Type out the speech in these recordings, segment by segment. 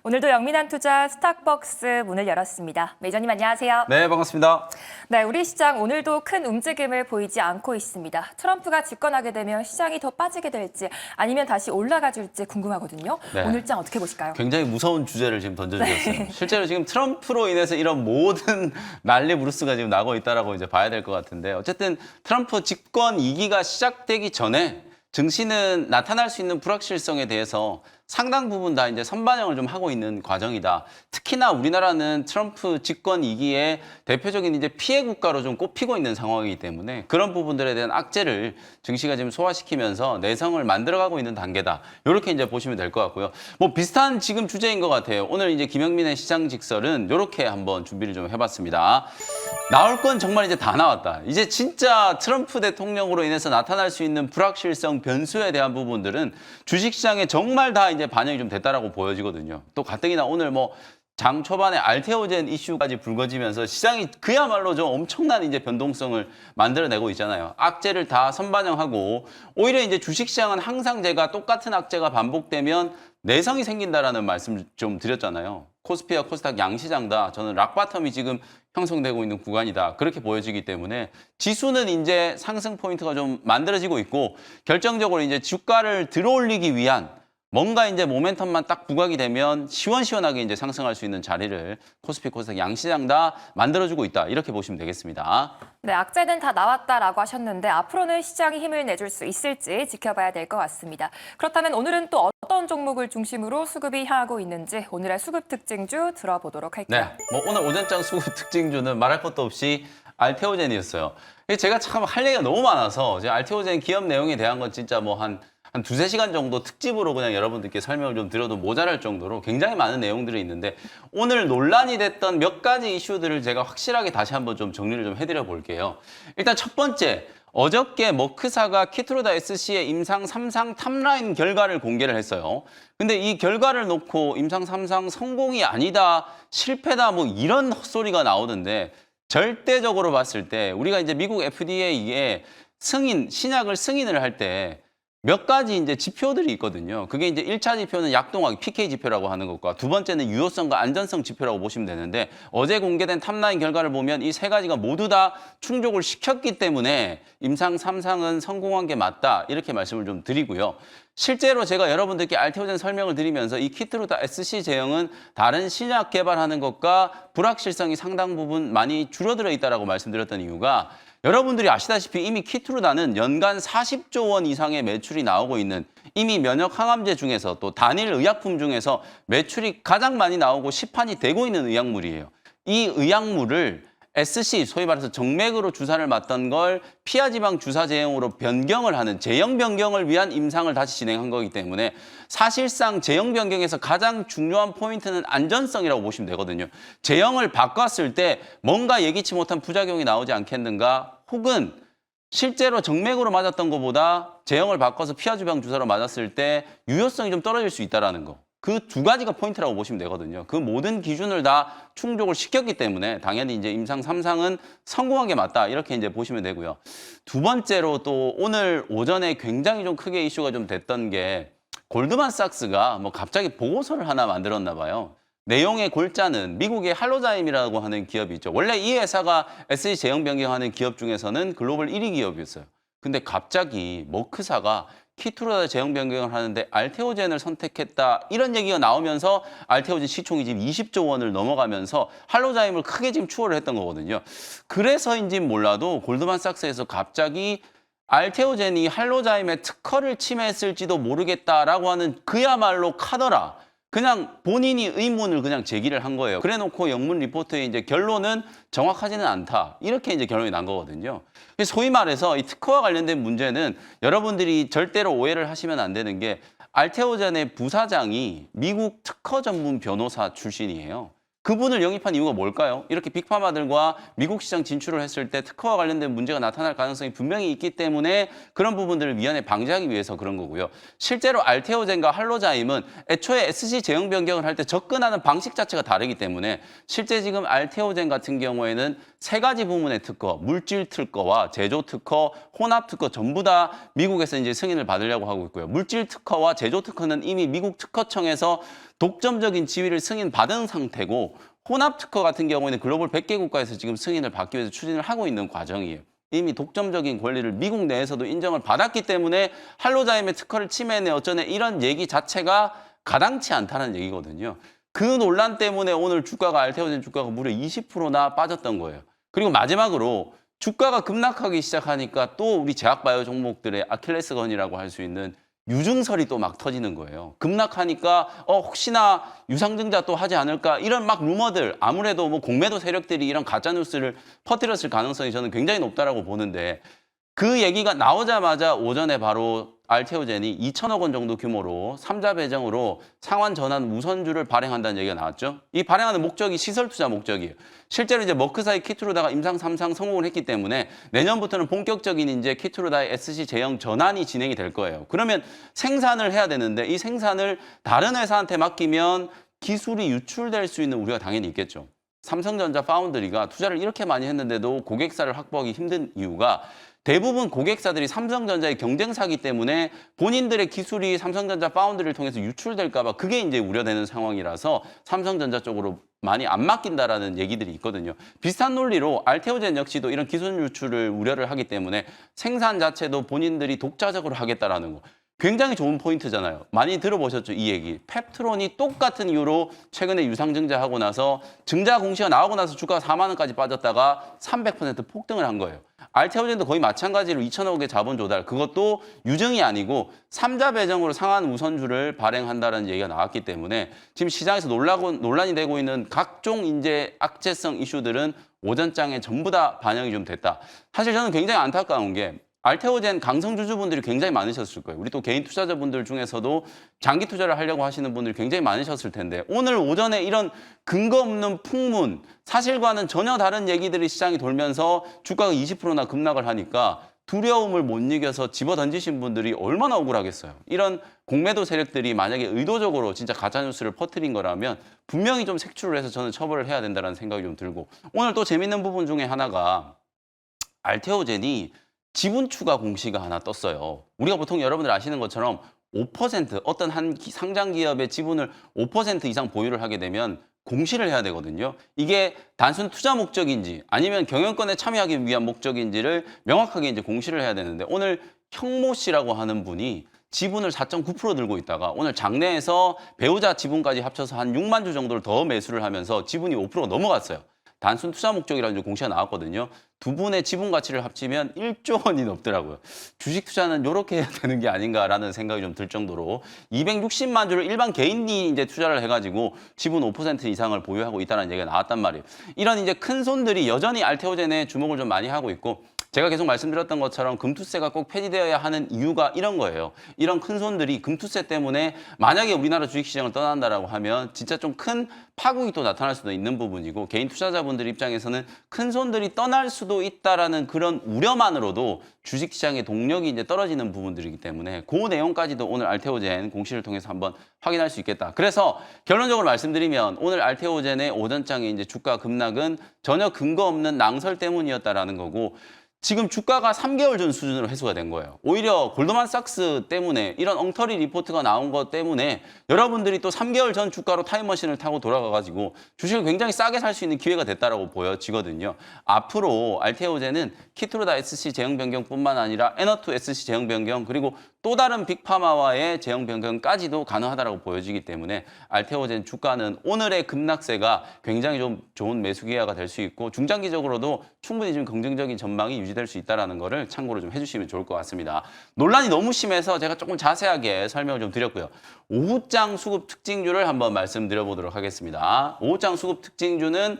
오늘도 영민한 투자 스탁벅스 문을 열었습니다. 매니저님 안녕하세요. 네, 반갑습니다. 네, 우리 시장 오늘도 큰 움직임을 보이지 않고 있습니다. 트럼프가 집권하게 되면 시장이 더 빠지게 될지 아니면 다시 올라가 줄지 궁금하거든요. 네. 오늘 장 어떻게 보실까요? 굉장히 무서운 주제를 지금 던져주셨어요. 실제로 지금 트럼프로 인해서 이런 모든 난리 부르스가 지금 나고 있다라고 이제 봐야 될 것 같은데, 어쨌든 트럼프 집권 2기가 시작되기 전에 증시는 나타날 수 있는 불확실성에 대해서 상당 부분 다 이제 선반영을 좀 하고 있는 과정이다. 특히나 우리나라는 트럼프 집권 2기에 대표적인 이제 피해 국가로 좀 꼽히고 있는 상황이기 때문에 그런 부분들에 대한 악재를 증시가 지금 소화시키면서 내성을 만들어가고 있는 단계다. 이렇게 이제 보시면 될 것 같고요. 뭐 비슷한 지금 주제인 것 같아요. 오늘 이제 김영민의 시장 직설은 이렇게 한번 준비를 좀 해봤습니다. 나올 건 정말 이제 다 나왔다. 이제 진짜 트럼프 대통령으로 인해서 나타날 수 있는 불확실성 변수에 대한 부분들은 주식시장에 정말 다 이제 반영이 좀 됐다라고 보여지거든요. 또 가뜩이나 오늘 뭐 장 초반에 알테오젠 이슈까지 불거지면서 시장이 그야말로 좀 엄청난 이제 변동성을 만들어내고 있잖아요. 악재를 다 선반영하고 오히려 이제 주식시장은 항상 제가 똑같은 악재가 반복되면 내성이 생긴다라는 말씀 좀 드렸잖아요. 코스피와 코스닥 양시장 다 저는 락바텀이 지금 형성되고 있는 구간이다. 그렇게 보여지기 때문에 지수는 이제 상승 포인트가 좀 만들어지고 있고 결정적으로 이제 주가를 들어올리기 위한 뭔가 이제 모멘텀만 딱 부각이 되면 시원시원하게 이제 상승할 수 있는 자리를 코스피, 코스닥 양시장 다 만들어주고 있다. 이렇게 보시면 되겠습니다. 네, 악재는 다 나왔다라고 하셨는데 앞으로는 시장이 힘을 내줄 수 있을지 지켜봐야 될 것 같습니다. 그렇다면 오늘은 또 어떤 종목을 중심으로 수급이 향하고 있는지 오늘의 수급 특징주 들어보도록 할게요. 네, 뭐 오늘 오전장 수급 특징주는 말할 것도 없이 알테오젠이었어요. 제가 참 할 얘기가 너무 많아서 제가 알테오젠 기업 내용에 대한 건 진짜 뭐 한 두세 시간 정도 특집으로 그냥 여러분들께 설명을 좀 드려도 모자랄 정도로 굉장히 많은 내용들이 있는데 오늘 논란이 됐던 몇 가지 이슈들을 제가 확실하게 다시 한번 좀 정리를 좀 해드려 볼게요. 일단 첫 번째, 어저께 머크사가 키트루다 SC의 임상 3상 탑라인 결과를 공개를 했어요. 근데 이 결과를 놓고 임상 3상 성공이 아니다, 실패다 뭐 이런 헛소리가 나오던데 절대적으로 봤을 때 우리가 이제 미국 FDA에 신약을 승인을 할 때 몇 가지 이제 지표들이 있거든요. 그게 이제 1차 지표는 약동학, PK 지표라고 하는 것과 두 번째는 유효성과 안전성 지표라고 보시면 되는데 어제 공개된 탑라인 결과를 보면 이 세 가지가 모두 다 충족을 시켰기 때문에 임상 3상은 성공한 게 맞다. 이렇게 말씀을 좀 드리고요. 실제로 제가 여러분들께 알테오젠 설명을 드리면서 이 키트루다 SC 제형은 다른 신약 개발하는 것과 불확실성이 상당 부분 많이 줄어들어 있다라고 말씀드렸던 이유가 여러분들이 아시다시피 이미 키트루다는 연간 40조 원 이상의 매출이 나오고 있는 이미 면역 항암제 중에서 또 단일 의약품 중에서 매출이 가장 많이 나오고 시판이 되고 있는 의약물이에요. 이 의약물을 SC, 소위 말해서 정맥으로 주사를 맞던 걸 피하지방 주사 제형으로 변경을 하는 제형 변경을 위한 임상을 다시 진행한 거기 때문에 사실상 제형 변경에서 가장 중요한 포인트는 안전성이라고 보시면 되거든요. 제형을 바꿨을 때 뭔가 예기치 못한 부작용이 나오지 않겠는가, 혹은 실제로 정맥으로 맞았던 것보다 제형을 바꿔서 피하지방 주사로 맞았을 때 유효성이 좀 떨어질 수 있다는 거. 그 두 가지가 포인트라고 보시면 되거든요. 그 모든 기준을 다 충족을 시켰기 때문에 당연히 이제 임상 3상은 성공한 게 맞다. 이렇게 이제 보시면 되고요. 두 번째로 또 오늘 오전에 굉장히 좀 크게 이슈가 좀 됐던 게 골드만삭스가 뭐 갑자기 보고서를 하나 만들었나 봐요. 내용의 골자는 미국의 할로자임이라고 하는 기업이 있죠. 원래 이 회사가 SC 제형 변경하는 기업 중에서는 글로벌 1위 기업이었어요. 근데 갑자기 머크사가 키트루다 제형 변경을 하는데 알테오젠을 선택했다, 이런 얘기가 나오면서 알테오젠 시총이 지금 20조 원을 넘어가면서 할로자임을 크게 지금 추월을 했던 거거든요. 그래서인지는 몰라도 골드만삭스에서 갑자기 알테오젠이 할로자임의 특허를 침해했을지도 모르겠다라고 하는 그야말로 카더라, 그냥 본인이 의문을 그냥 제기를 한 거예요. 그래놓고 영문 리포트의 이제 결론은 정확하지는 않다. 이렇게 이제 결론이 난 거거든요. 소위 말해서 이 특허와 관련된 문제는 여러분들이 절대로 오해를 하시면 안 되는 게 알테오젠의 부사장이 미국 특허 전문 변호사 출신이에요. 그분을 영입한 이유가 뭘까요? 이렇게 빅파마들과 미국 시장 진출을 했을 때 특허와 관련된 문제가 나타날 가능성이 분명히 있기 때문에 그런 부분들을 미연에 방지하기 위해서 그런 거고요. 실제로 알테오젠과 할로자임은 애초에 SC 제형 변경을 할 때 접근하는 방식 자체가 다르기 때문에 실제 지금 알테오젠 같은 경우에는 세 가지 부문의 특허, 물질 특허와 제조 특허, 혼합 특허 전부 다 미국에서 이제 승인을 받으려고 하고 있고요. 물질 특허와 제조 특허는 이미 미국 특허청에서 독점적인 지위를 승인받은 상태고 혼합 특허 같은 경우에는 글로벌 100개 국가에서 지금 승인을 받기 위해서 추진을 하고 있는 과정이에요. 이미 독점적인 권리를 미국 내에서도 인정을 받았기 때문에 할로자임의 특허를 침해내 어쩌네 이런 얘기 자체가 가당치 않다는 얘기거든요. 그 논란 때문에 오늘 주가가 알테오젠 주가가 무려 20%나 빠졌던 거예요. 그리고 마지막으로 주가가 급락하기 시작하니까 또 우리 제약바이오 종목들의 아킬레스건이라고 할 수 있는 유증설이 또 막 터지는 거예요. 급락하니까 혹시나 유상증자 또 하지 않을까 이런 막 루머들 아무래도 뭐 공매도 세력들이 이런 가짜 뉴스를 퍼뜨렸을 가능성이 저는 굉장히 높다라고 보는데 그 얘기가 나오자마자 오전에 바로 알테오젠이 2천억 원 정도 규모로 3자 배정으로 상환 전환 우선주를 발행한다는 얘기가 나왔죠. 이 발행하는 목적이 시설 투자 목적이에요. 실제로 이제 머크사의 키트루다가 임상 3상 성공을 했기 때문에 내년부터는 본격적인 이제 키트루다의 SC 제형 전환이 진행이 될 거예요. 그러면 생산을 해야 되는데 이 생산을 다른 회사한테 맡기면 기술이 유출될 수 있는 우려가 당연히 있겠죠. 삼성전자 파운드리가 투자를 이렇게 많이 했는데도 고객사를 확보하기 힘든 이유가 대부분 고객사들이 삼성전자의 경쟁사기 때문에 본인들의 기술이 삼성전자 파운드리를 통해서 유출될까 봐 그게 이제 우려되는 상황이라서 삼성전자 쪽으로 많이 안 맡긴다라는 얘기들이 있거든요. 비슷한 논리로 알테오젠 역시도 이런 기술 유출을 우려를 하기 때문에 생산 자체도 본인들이 독자적으로 하겠다라는 거. 굉장히 좋은 포인트잖아요. 많이 들어보셨죠, 이 얘기. 펩트론이 똑같은 이유로 최근에 유상증자하고 나서 증자 공시가 나오고 나서 주가가 4만 원까지 빠졌다가 300% 폭등을 한 거예요. 알테오젠도 거의 마찬가지로 2천억의 자본 조달, 그것도 유증이 아니고 3자 배정으로 상한 우선주를 발행한다는 얘기가 나왔기 때문에 지금 시장에서 논란이 되고 있는 각종 이제 악재성 이슈들은 오전장에 전부 다 반영이 좀 됐다. 사실 저는 굉장히 안타까운 게 알테오젠 강성주주분들이 굉장히 많으셨을 거예요. 우리 또 개인 투자자분들 중에서도 장기 투자를 하려고 하시는 분들이 굉장히 많으셨을 텐데 오늘 오전에 이런 근거 없는 풍문, 사실과는 전혀 다른 얘기들이 시장에 돌면서 주가가 20%나 급락을 하니까 두려움을 못 이겨서 집어던지신 분들이 얼마나 억울하겠어요. 이런 공매도 세력들이 만약에 의도적으로 진짜 가짜뉴스를 퍼뜨린 거라면 분명히 좀 색출을 해서 저는 처벌을 해야 된다는 생각이 좀 들고 오늘 또 재밌는 부분 중에 하나가 알테오젠이 지분 추가 공시가 하나 떴어요. 우리가 보통 여러분들 아시는 것처럼 5% 어떤 한 상장 기업의 지분을 5% 이상 보유를 하게 되면 공시를 해야 되거든요. 이게 단순 투자 목적인지 아니면 경영권에 참여하기 위한 목적인지를 명확하게 이제 공시를 해야 되는데 오늘 형모 씨라고 하는 분이 지분을 4.9% 들고 있다가 오늘 장내에서 배우자 지분까지 합쳐서 한 6만 주 정도를 더 매수를 하면서 지분이 5% 넘어갔어요. 단순 투자 목적이라는 공시가 나왔거든요. 두 분의 지분 가치를 합치면 1조 원이 넘더라고요. 주식 투자는 이렇게 해야 되는 게 아닌가라는 생각이 좀 들 정도로 260만 주를 일반 개인이 이제 투자를 해가지고 지분 5% 이상을 보유하고 있다는 얘기가 나왔단 말이에요. 이런 이제 큰 손들이 여전히 알테오젠에 주목을 좀 많이 하고 있고 제가 계속 말씀드렸던 것처럼 금투세가 꼭 폐지되어야 하는 이유가 이런 거예요. 이런 큰 손들이 금투세 때문에 만약에 우리나라 주식시장을 떠난다라고 하면 진짜 좀 큰 파국이 또 나타날 수도 있는 부분이고 개인 투자자분들 입장에서는 큰 손들이 떠날 수도 있다라는 그런 우려만으로도 주식시장의 동력이 이제 떨어지는 부분들이기 때문에 그 내용까지도 오늘 알테오젠 공시를 통해서 한번 확인할 수 있겠다. 그래서 결론적으로 말씀드리면 오늘 알테오젠의 오전장의 이제 주가 급락은 전혀 근거 없는 낭설 때문이었다라는 거고 지금 주가가 3개월 전 수준으로 회수가 된 거예요. 오히려 골드만삭스 때문에 이런 엉터리 리포트가 나온 것 때문에 여러분들이 또 3개월 전 주가로 타임머신을 타고 돌아가가지고 주식을 굉장히 싸게 살 수 있는 기회가 됐다라고 보여지거든요. 앞으로 알테오젠은 키트루다 SC 제형 변경뿐만 아니라 에너투 SC 제형 변경 그리고 또 다른 빅파마와의 제형 변경까지도 가능하다라고 보여지기 때문에 알테오젠 주가는 오늘의 급락세가 굉장히 좀 좋은 매수 기회가 될 수 있고 중장기적으로도 충분히 좀 긍정적인 전망이 유지될 수 있다는 거를 참고로 좀 해주시면 좋을 것 같습니다. 논란이 너무 심해서 제가 조금 자세하게 설명을 좀 드렸고요. 오후장 수급 특징주를 한번 말씀드려보도록 하겠습니다. 오후장 수급 특징주는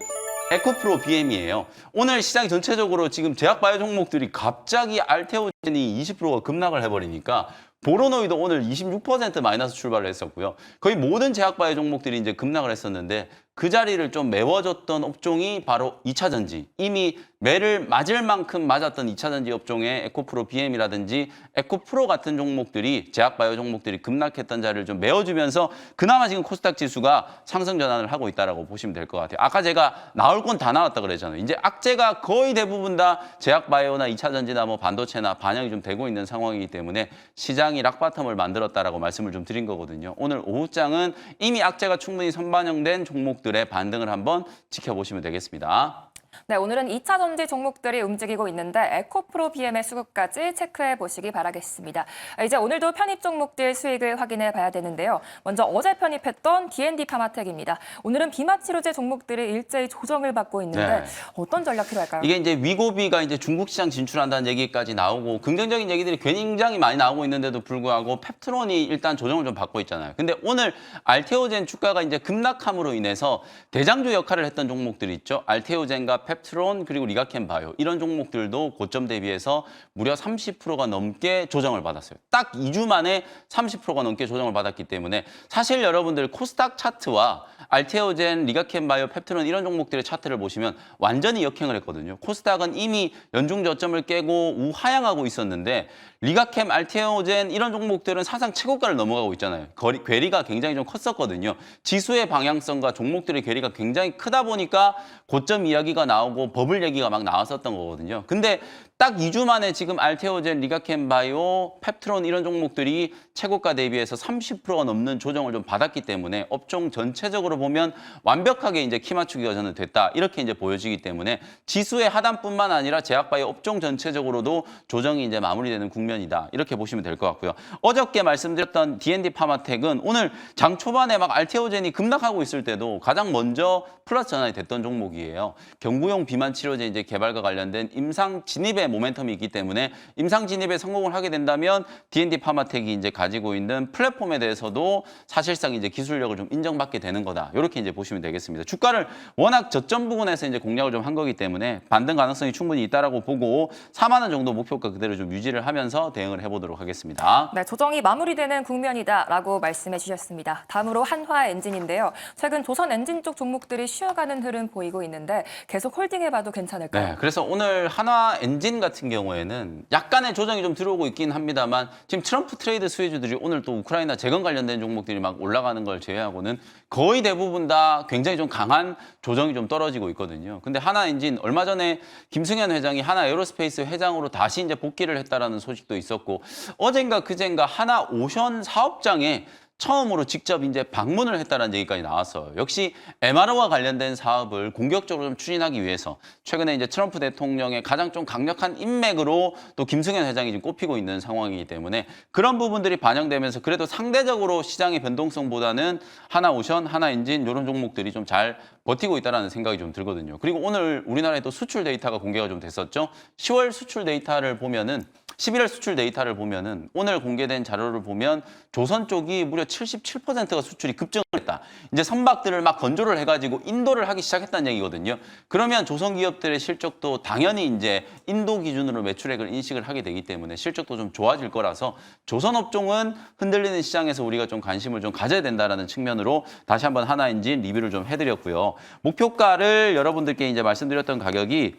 에코프로 BM이에요. 오늘 시장이 전체적으로 지금 제약바이오 종목들이 갑자기 알테오젠이 20%가 급락을 해버리니까 보로노이도 오늘 26% 마이너스 출발을 했었고요. 거의 모든 제약바이오 종목들이 이제 급락을 했었는데 그 자리를 좀 메워줬던 업종이 바로 2차 전지. 이미 매를 맞을 만큼 맞았던 2차 전지 업종의 에코프로 BM이라든지 에코프로 같은 종목들이 제약바이오 종목들이 급락했던 자리를 좀 메워주면서 그나마 지금 코스닥 지수가 상승 전환을 하고 있다라고 보시면 될 것 같아요. 아까 제가 나올 건 다 나왔다 그랬잖아요. 이제 악재가 거의 대부분 다 제약바이오나 2차 전지나 뭐 반도체나 반영이 좀 되고 있는 상황이기 때문에 시장이 시장이 락바텀을 만들었다라고 말씀을 좀 드린 거거든요. 오늘 오후장은 이미 악재가 충분히 선반영된 종목들의 반등을 한번 지켜보시면 되겠습니다. 네, 오늘은 2차 전지 종목들이 움직이고 있는데 에코프로 BM의 수급까지 체크해 보시기 바라겠습니다. 이제 오늘도 편입 종목들 수익을 확인해 봐야 되는데요. 먼저 어제 편입했던 D&D 파마텍입니다. 오늘은 비마치료제 종목들이 일제히 조정을 받고 있는데 네. 어떤 전략 필요할까요? 이게 이제 위고비가 이제 중국 시장 진출한다는 얘기까지 나오고 긍정적인 얘기들이 굉장히 많이 나오고 있는데도 불구하고 펩트론이 일단 조정을 좀 받고 있잖아요. 근데 오늘 알테오젠 주가가 이제 급락함으로 인해서 대장주 역할을 했던 종목들이 있죠. 알테오젠과 펩트론 그리고 리가켄 바이오 이런 종목들도 고점 대비해서 무려 30%가 넘게 조정을 받았어요. 딱 2주 만에 30%가 넘게 조정을 받았기 때문에 사실 여러분들 코스닥 차트와 알테오젠, 리가켄 바이오, 펩트론 이런 종목들의 차트를 보시면 완전히 역행을 했거든요. 코스닥은 이미 연중 저점을 깨고 우하향하고 있었는데 리가캠, 알테오젠 이런 종목들은 사상 최고가를 넘어가고 있잖아요. 괴리가 굉장히 좀 컸었거든요. 지수의 방향성과 종목들의 괴리가 굉장히 크다 보니까 고점 이야기가 나오고 버블 얘기가 막 나왔었던 거거든요. 근데 딱 2주 만에 지금 알테오젠, 리가켄 바이오, 펩트론 이런 종목들이 최고가 대비해서 30%가 넘는 조정을 좀 받았기 때문에 업종 전체적으로 보면 완벽하게 이제 키 맞추기가 저는 됐다. 이렇게 이제 보여지기 때문에 지수의 하단뿐만 아니라 제약바이오 업종 전체적으로도 조정이 이제 마무리되는 국면이다. 이렇게 보시면 될 것 같고요. 어저께 말씀드렸던 D&D 파마텍은 오늘 장 초반에 막 알테오젠이 급락하고 있을 때도 가장 먼저 플러스 전환이 됐던 종목이에요. 경구용 비만 치료제 이제 개발과 관련된 임상 진입의 모멘텀이 있기 때문에 임상 진입에 성공을 하게 된다면 D&D 파마텍이 이제 가지고 있는 플랫폼에 대해서도 사실상 이제 기술력을 좀 인정받게 되는 거다. 이렇게 이제 보시면 되겠습니다. 주가를 워낙 저점 부근에서 이제 공략을 좀 한 거기 때문에 반등 가능성이 충분히 있다라고 보고 4만 원 정도 목표가 그대로 좀 유지를 하면서 대응을 해보도록 하겠습니다. 네, 조정이 마무리되는 국면이다라고 말씀해 주셨습니다. 다음으로 한화엔진인데요. 최근 조선 엔진 쪽 종목들이 쉬어가는 흐름 보이고 있는데 계속 홀딩해봐도 괜찮을까요? 네, 그래서 오늘 한화엔진 같은 경우에는 약간의 조정이 좀 들어오고 있긴 합니다만 지금 트럼프 트레이드 수혜주들이 오늘 또 우크라이나 재건 관련된 종목들이 막 올라가는 걸 제외하고는 거의 대부분 다 굉장히 좀 강한 조정이 좀 떨어지고 있거든요. 근데 한화엔진 얼마 전에 김승현 회장이 하나에어로스페이스 회장으로 다시 이제 복귀를 했다라는 소식도 있었고 어젠가 그젠가 하나오션 사업장에 처음으로 직접 이제 방문을 했다는 얘기까지 나왔어요. 역시 MRO와 관련된 사업을 공격적으로 좀 추진하기 위해서 최근에 이제 트럼프 대통령의 가장 좀 강력한 인맥으로 또 김승현 회장이 지금 꼽히고 있는 상황이기 때문에 그런 부분들이 반영되면서 그래도 상대적으로 시장의 변동성보다는 하나오션, 하나엔진 이런 종목들이 좀 잘 버티고 있다는 생각이 좀 들거든요. 그리고 오늘 우리나라에 또 수출 데이터가 공개가 좀 됐었죠. 10월 수출 데이터를 보면은 11월 수출 데이터를 보면은 오늘 공개된 자료를 보면 조선 쪽이 무려 77%가 수출이 급증을 했다. 이제 선박들을 막 건조를 해가지고 인도를 하기 시작했다는 얘기거든요. 그러면 조선 기업들의 실적도 당연히 이제 인도 기준으로 매출액을 인식을 하게 되기 때문에 실적도 좀 좋아질 거라서 조선 업종은 흔들리는 시장에서 우리가 좀 관심을 좀 가져야 된다라는 측면으로 다시 한번 하나엔진 리뷰를 좀 해드렸고요. 목표가를 여러분들께 이제 말씀드렸던 가격이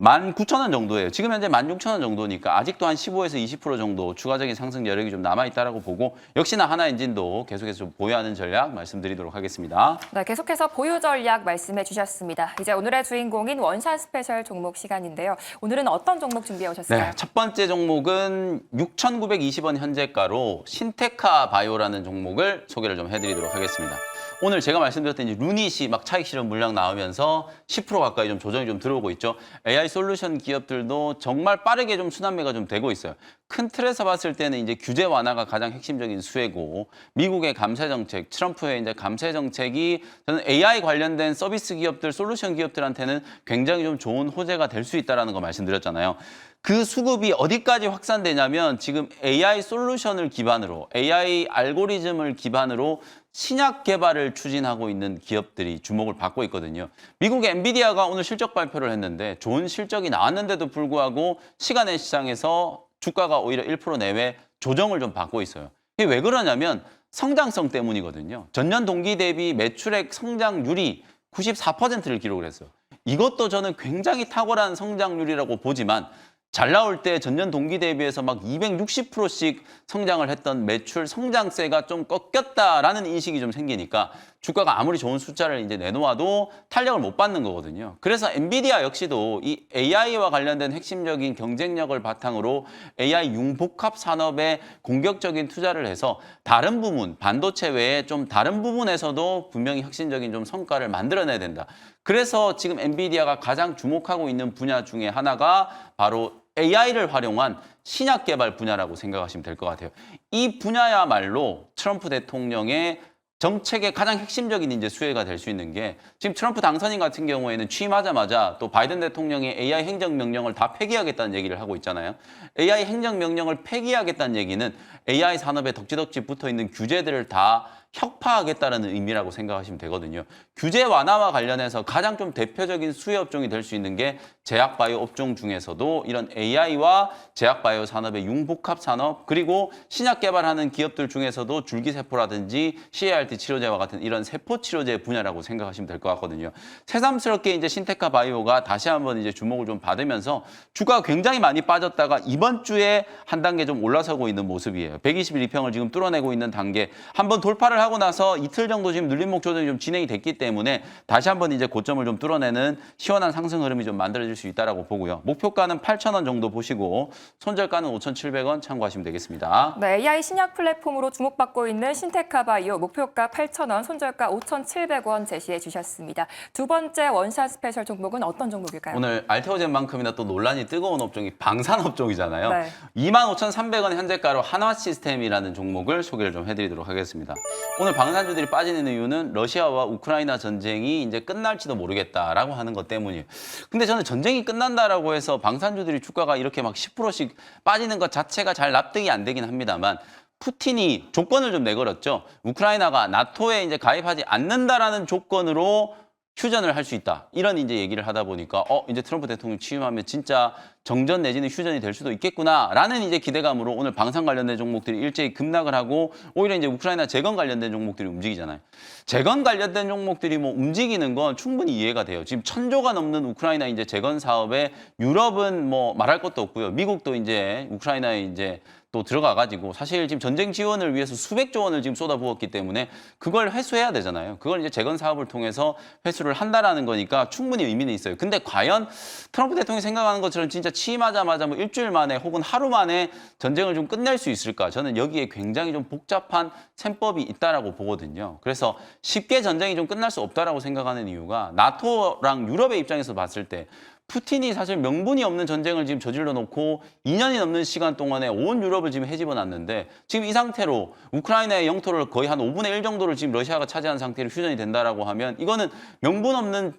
19,000원 정도예요. 지금 현재 16,000원 정도니까 아직도 한 15에서 20% 정도 추가적인 상승 여력이 좀 남아있다라고 보고 역시나 하나엔진도 계속해서 좀 보유하는 전략 말씀드리도록 하겠습니다. 네, 계속해서 보유 전략 말씀해 주셨습니다. 이제 오늘의 주인공인 원샷 스페셜 종목 시간인데요. 오늘은 어떤 종목 준비해 오셨어요? 네, 첫 번째 종목은 6,920원 현재가로 신테카 바이오라는 종목을 소개를 좀 해드리도록 하겠습니다. 오늘 제가 말씀드렸던 이제 루닛이 막 차익 실현 물량 나오면서 10% 가까이 좀 조정이 좀 들어오고 있죠. AI 솔루션 기업들도 정말 빠르게 좀 순환매가 좀 되고 있어요. 큰 틀에서 봤을 때는 이제 규제 완화가 가장 핵심적인 수혜고 미국의 감세 정책, 트럼프의 이제 감세 정책이 저는 AI 관련된 서비스 기업들, 솔루션 기업들한테는 굉장히 좀 좋은 호재가 될 수 있다라는 거 말씀드렸잖아요. 그 수급이 어디까지 확산되냐면 지금 AI 솔루션을 기반으로 AI 알고리즘을 기반으로 신약 개발을 추진하고 있는 기업들이 주목을 받고 있거든요. 미국의 엔비디아가 오늘 실적 발표를 했는데 좋은 실적이 나왔는데도 불구하고 시간의 시장에서 주가가 오히려 1% 내외 조정을 좀 받고 있어요. 이게 왜 그러냐면 성장성 때문이거든요. 전년 동기 대비 매출액 성장률이 94%를 기록을 했어요. 이것도 저는 굉장히 탁월한 성장률이라고 보지만 잘 나올 때 전년 동기 대비해서 막 260%씩 성장을 했던 매출 성장세가 좀 꺾였다라는 인식이 좀 생기니까 주가가 아무리 좋은 숫자를 이제 내놓아도 탄력을 못 받는 거거든요. 그래서 엔비디아 역시도 이 AI와 관련된 핵심적인 경쟁력을 바탕으로 AI 융복합 산업에 공격적인 투자를 해서 다른 부분, 반도체 외에 좀 다른 부분에서도 분명히 혁신적인 좀 성과를 만들어내야 된다. 그래서 지금 엔비디아가 가장 주목하고 있는 분야 중에 하나가 바로 AI를 활용한 신약 개발 분야라고 생각하시면 될 것 같아요. 이 분야야말로 트럼프 대통령의 정책의 가장 핵심적인 이제 수혜가 될 수 있는 게 지금 트럼프 당선인 같은 경우에는 취임하자마자 또 바이든 대통령이 AI 행정명령을 다 폐기하겠다는 얘기를 하고 있잖아요. AI 행정명령을 폐기하겠다는 얘기는 AI 산업에 덕지덕지 붙어 있는 규제들을 다 혁파하겠다는 의미라고 생각하시면 되거든요. 규제 완화와 관련해서 가장 좀 대표적인 수혜 업종이 될 수 있는 게 제약바이오 업종 중에서도 이런 AI와 제약바이오 산업의 융복합 산업 그리고 신약 개발하는 기업들 중에서도 줄기세포라든지 CAR-T 치료제와 같은 이런 세포 치료제 분야라고 생각하시면 될 것 같거든요. 새삼스럽게 이제 신테카 바이오가 다시 한번 이제 주목을 좀 받으면서 주가가 굉장히 많이 빠졌다가 이번 주에 한 단계 좀 올라서고 있는 모습이에요. 121평을 지금 뚫어내고 있는 단계 한번 돌파를 하고 나서 이틀 정도 지금 눌림목 조정이 좀 진행이 됐기 때문에 다시 한번 이제 고점을 좀 뚫어내는 시원한 상승 흐름이 좀 만들어질 수 있다라고 보고요. 목표가는 8,000원 정도 보시고 손절가는 5,700원 참고하시면 되겠습니다. 네, AI 신약 플랫폼으로 주목받고 있는 신테카바이오 목표가 8,000원, 손절가 5,700원 제시해 주셨습니다. 두 번째 원샷 스페셜 종목은 어떤 종목일까요? 오늘 알테오젠만큼이나 또 논란이 뜨거운 업종이 방산 업종이잖아요. 네. 25,300원 현재가로 한화시스템이라는 종목을 소개를 좀 해드리도록 하겠습니다. 오늘 방산주들이 빠지는 이유는 러시아와 우크라이나 전쟁이 이제 끝날지도 모르겠다라고 하는 것 때문이에요. 근데 저는 전쟁이 끝난다라고 해서 방산주들이 주가가 이렇게 막 10%씩 빠지는 것 자체가 잘 납득이 안 되긴 합니다만 푸틴이 조건을 좀 내걸었죠. 우크라이나가 나토에 이제 가입하지 않는다라는 조건으로 휴전을 할 수 있다. 이런 이제 얘기를 하다 보니까 이제 트럼프 대통령 취임하면 진짜 정전 내지는 휴전이 될 수도 있겠구나라는 이제 기대감으로 오늘 방산 관련된 종목들이 일제히 급락을 하고 오히려 이제 우크라이나 재건 관련된 종목들이 움직이잖아요. 재건 관련된 종목들이 뭐 움직이는 건 충분히 이해가 돼요. 지금 1,000조가 넘는 우크라이나 이제 재건 사업에 유럽은 뭐 말할 것도 없고요. 미국도 이제 우크라이나에 이제 또 들어가가지고 사실 지금 전쟁 지원을 위해서 수백조 원을 지금 쏟아부었기 때문에 그걸 회수해야 되잖아요. 그걸 이제 재건 사업을 통해서 회수를 한다라는 거니까 충분히 의미는 있어요. 근데 과연 트럼프 대통령이 생각하는 것처럼 진짜 취임하자마자 뭐 일주일 만에 혹은 하루 만에 전쟁을 좀 끝낼 수 있을까? 저는 여기에 굉장히 좀 복잡한 셈법이 있다라고 보거든요. 그래서 쉽게 전쟁이 좀 끝날 수 없다라고 생각하는 이유가 나토랑 유럽의 입장에서 봤을 때 푸틴이 사실 명분이 없는 전쟁을 지금 저질러 놓고 2년이 넘는 시간 동안에 온 유럽을 지금 헤집어 놨는데 지금 이 상태로 우크라이나의 영토를 거의 한 5분의 1 정도를 지금 러시아가 차지한 상태로 휴전이 된다라고 하면 이거는 명분 없는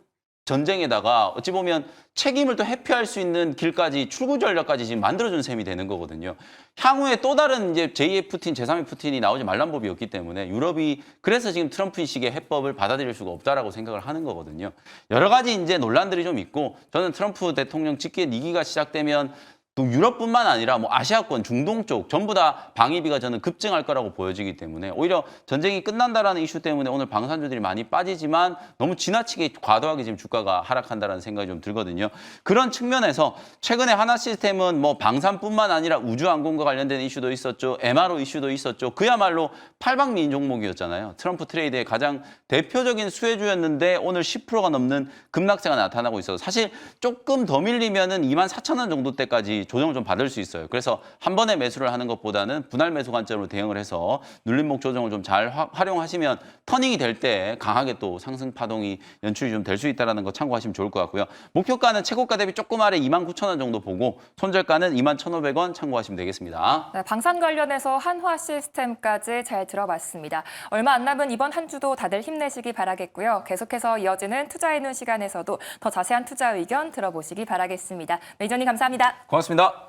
전쟁에다가 어찌 보면 책임을 또 회피할 수 있는 길까지 출구 전략까지 지금 만들어준 셈이 되는 거거든요. 향후에 또 다른 이제 제2의 푸틴, 제3의 푸틴이 나오지 말란 법이 없기 때문에 유럽이 그래서 지금 트럼프식의 해법을 받아들일 수가 없다라고 생각을 하는 거거든요. 여러 가지 이제 논란들이 좀 있고 저는 트럼프 대통령 직계 2기가 시작되면 또 유럽뿐만 아니라 뭐 아시아권, 중동 쪽 전부 다 방위비가 저는 급증할 거라고 보여지기 때문에 오히려 전쟁이 끝난다라는 이슈 때문에 오늘 방산주들이 많이 빠지지만 너무 지나치게 과도하게 지금 주가가 하락한다라는 생각이 좀 들거든요. 그런 측면에서 최근에 하나시스템은 뭐 방산뿐만 아니라 우주항공과 관련된 이슈도 있었죠. MRO 이슈도 있었죠. 그야말로 팔방미인 종목이었잖아요. 트럼프 트레이드의 가장 대표적인 수혜주였는데 오늘 10%가 넘는 급락세가 나타나고 있어서 사실 조금 더 밀리면은 24,000원 정도 때까지 조정을 좀 받을 수 있어요. 그래서 한 번에 매수를 하는 것보다는 분할 매수 관점으로 대응을 해서 눌림목 조정을 좀 잘 활용하시면 터닝이 될 때 강하게 또 상승 파동이 연출이 좀 될 수 있다는 거 참고하시면 좋을 것 같고요. 목표가는 최고가 대비 조금 아래 29,000원 정도 보고 손절가는 21,500원 참고하시면 되겠습니다. 네, 방산 관련해서 한화시스템까지 잘 들어봤습니다. 얼마 안 남은 이번 한 주도 다들 힘내시기 바라겠고요. 계속해서 이어지는 투자의 눈 시간에서도 더 자세한 투자 의견 들어보시기 바라겠습니다. 네, 이전님 감사합니다. 고맙습니다.